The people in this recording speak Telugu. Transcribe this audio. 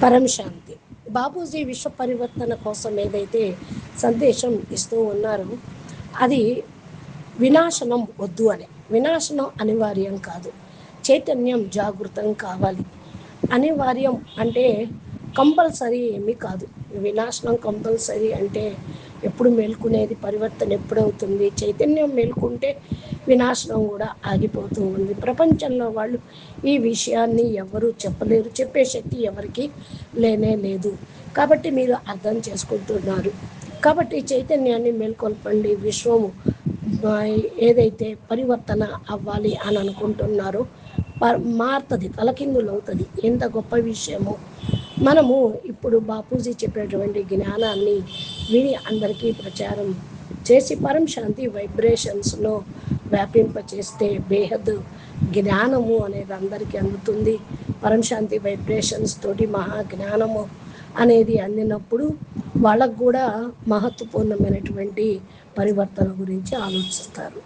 పరం శాంతి. బాపూజీ విశ్వ పరివర్తన కోసం ఏదైతే సందేశం ఇస్తూ ఉన్నారో అది వినాశనం వద్దు అని. వినాశనం అనివార్యం కాదు, చైతన్యం జాగృతం కావాలి. అనివార్యం అంటే కంపల్సరీ ఏమీ కాదు. వినాశనం కంపల్సరీ అంటే ఎప్పుడు మేల్కునేది, పరివర్తన ఎప్పుడవుతుంది? చైతన్యం మేల్కుంటే వినాశనం కూడా ఆగిపోతూ ఉంది. ప్రపంచంలో వాళ్ళు ఈ విషయాన్ని ఎవరు చెప్పలేరు, చెప్పే శక్తి ఎవరికి లేనే లేదు. కాబట్టి మీరు అర్థం చేసుకుంటున్నారు. కాబట్టి చైతన్యాన్ని మేల్కొల్పండి. విశ్వము ఏదైతే పరివర్తన అవ్వాలి అని అనుకుంటున్నారో మారుతుంది, తలకిందులవుతుంది. ఎంత గొప్ప విషయమో! మనము ఇప్పుడు బాపూజీ చెప్పేటువంటి జ్ఞానాన్ని విని అందరికీ ప్రచారం చేసి పరం శాంతి వైబ్రేషన్స్లో వ్యాపింపచేస్తే బేహద్ జ్ఞానము అనేది అందరికీ అందుతుంది. పరం శాంతి వైబ్రేషన్స్ తోటి మహాజ్ఞానము అనేది అందినప్పుడు వాళ్ళకు కూడా మహత్వపూర్ణమైనటువంటి పరివర్తన గురించి ఆలోచిస్తారు.